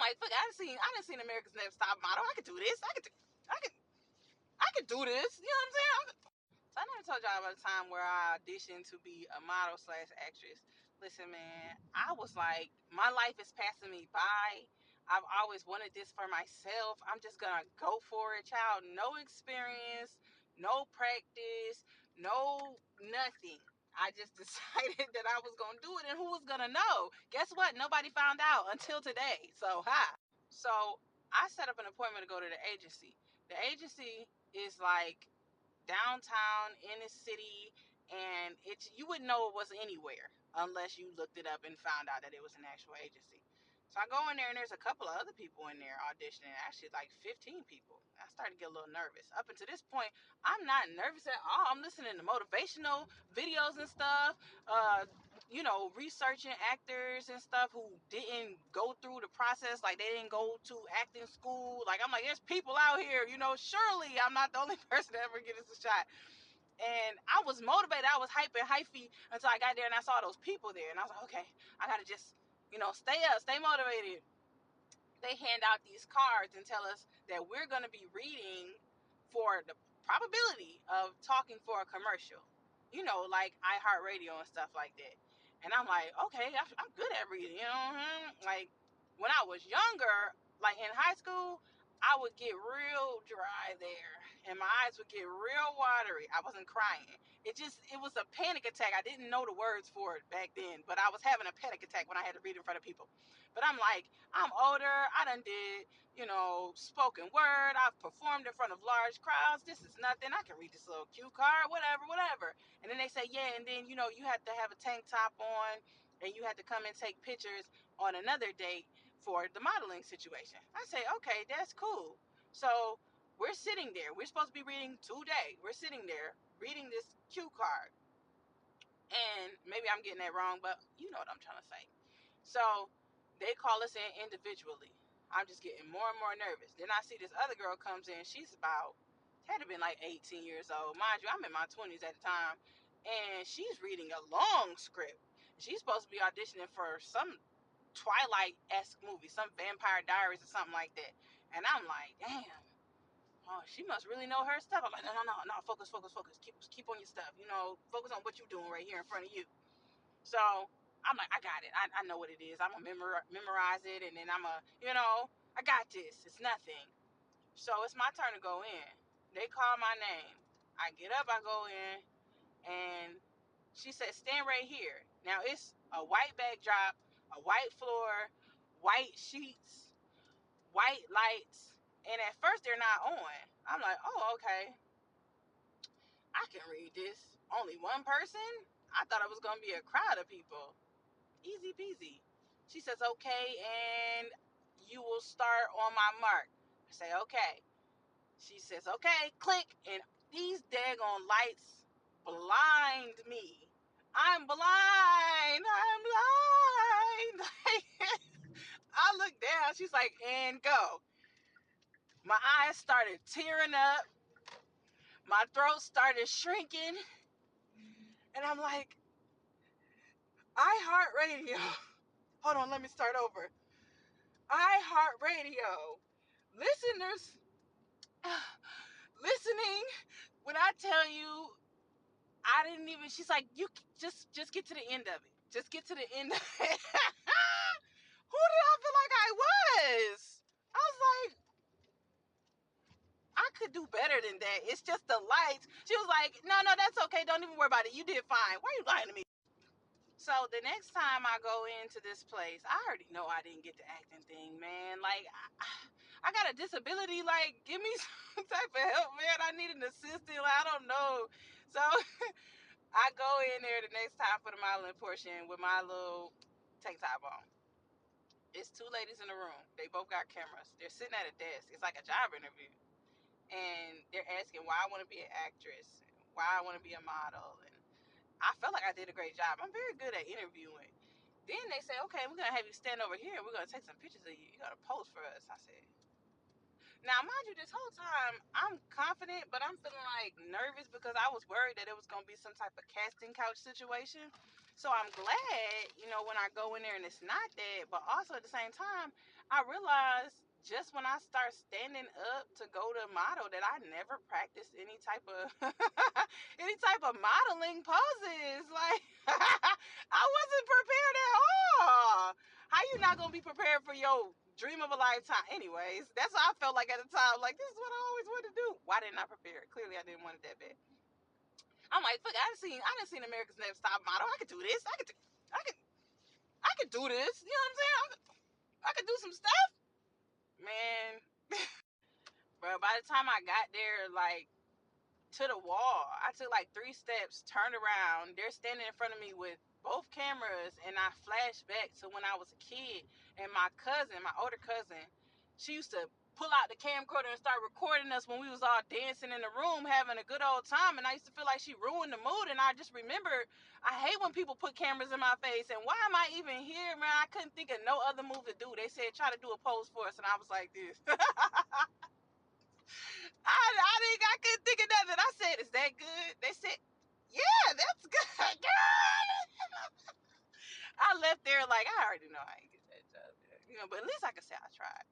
like, fuck, I done seen America's Next Top Model. I could do this. I could do this. You know what I'm saying? So I never told y'all about a time where I auditioned to be a model slash actress. Listen, man, I was like, my life is passing me by. I've always wanted this for myself. I'm just gonna go for it, child. No experience, no practice, no nothing. I just decided that I was gonna do it, and who was gonna know? Guess what? Nobody found out until today. So hi. So I set up an appointment to go to the agency. The agency is like downtown in the city, and it's, you wouldn't know it was anywhere unless you looked it up and found out that it was an actual agency. So I go in there, and there's a couple of other people in there auditioning, actually like 15 people. I started to get a little nervous. Up until this point, I'm not nervous at all. I'm listening to motivational videos and stuff, researching actors and stuff who didn't go through the process, like they didn't go to acting school. Like, I'm like, there's people out here, surely I'm not the only person to ever get this a shot. And I was motivated. I was hypey until I got there and I saw those people there, and I was like, okay, I gotta just, stay up, stay motivated. They hand out these cards and tell us that we're gonna be reading for the probability of talking for a commercial, like iHeartRadio and stuff like that. And I'm like, okay, I'm good at reading, like when I was younger, like in high school, I would get real dry there and my eyes would get real watery. I wasn't crying. It was a panic attack. I didn't know the words for it back then, but I was having a panic attack when I had to read in front of people. But I'm like, I'm older. I done did, spoken word. I've performed in front of large crowds. This is nothing. I can read this little cue card, whatever. And then they say, yeah, and then, you have to have a tank top on and you have to come and take pictures on another date for the modeling situation. I say, okay, that's cool. So we're sitting there. We're supposed to be reading today. We're sitting there reading this cue card. And maybe I'm getting that wrong, but you know what I'm trying to say. So they call us in individually. I'm just getting more and more nervous. Then I see this other girl comes in. She's had to been like 18 years old. Mind you, I'm in my 20s at the time. And she's reading a long script. She's supposed to be auditioning for some Twilight-esque movie, some Vampire Diaries or something like that. And I'm like, damn. Oh, she must really know her stuff. I'm like, no, focus. Keep on your stuff. Focus on what you're doing right here in front of you. So I'm like, I got it. I know what it is. I'm going to memorize it, and then I'm going to, I got this. It's nothing. So it's my turn to go in. They call my name. I get up, I go in, and she said, stand right here. Now it's a white backdrop, a white floor, white sheets, white lights, and at first they're not on. I'm like, oh, okay. I can read this. Only one person? I thought it was going to be a crowd of people. Easy peasy. She says, okay, and you will start on my mark. I say, okay. She says, okay, click, and these daggone lights blind me. I'm blind. I look down. She's like, and go. My eyes started tearing up. My throat started shrinking. And I'm like, iHeartRadio. Hold on, let me start over. iHeartRadio. Listeners, listening, when I tell you, I didn't even, she's like, you just get to the end of it. Just get to the end of it. Who did I feel like I was? I was like, I could do better than that. It's just the lights. She was like, no, that's okay. Don't even worry about it. You did fine. Why are you lying to me? So the next time I go into this place, I already know I didn't get the acting thing, man. Like, I got a disability. Like, give me some type of help, man. I need an assistant. Like, I don't know. So I go in there the next time for the modeling portion with my little tank top on. It's two ladies in the room. They both got cameras. They're sitting at a desk. It's like a job interview. And they're asking why I want to be an actress, why I want to be a model. And I felt like I did a great job. I'm very good at interviewing. Then they say, okay, we're going to have you stand over here and we're going to take some pictures of you. You're going to pose for us. I said, now, mind you, this whole time, I'm confident, but I'm feeling like nervous because I was worried that it was going to be some type of casting couch situation. So I'm glad, when I go in there and it's not that, but also at the same time, I realized just when I start standing up to go to model that I never practiced any type of any type of modeling poses. Like I wasn't prepared at all. How you not gonna be prepared for your dream of a lifetime? Anyways, that's what I felt like at the time. Like this is what I always wanted to do. Why didn't I prepare? Clearly, I didn't want it that bad. I'm like, fuck, I didn't seen America's Next Top Model. I could do this. I could, I could do this. You know what I'm saying? I could do some stuff, man. Bro, by the time I got there, like to the wall, I took like 3 steps, turned around. They're standing in front of me with both cameras, and I flashed back to when I was a kid. And my cousin, my older cousin, she used to pull out the camcorder and start recording us when we was all dancing in the room, having a good old time. And I used to feel like she ruined the mood. And I just remembered, I hate when people put cameras in my face. And why am I even here, man? I couldn't think of no other move to do. They said try to do a pose for us, and I was like this. I couldn't think of nothing. I said, "Is that good?" They said, "Yeah, that's good, girl." I left there like I already know I ain't get that job, but at least I could say I tried.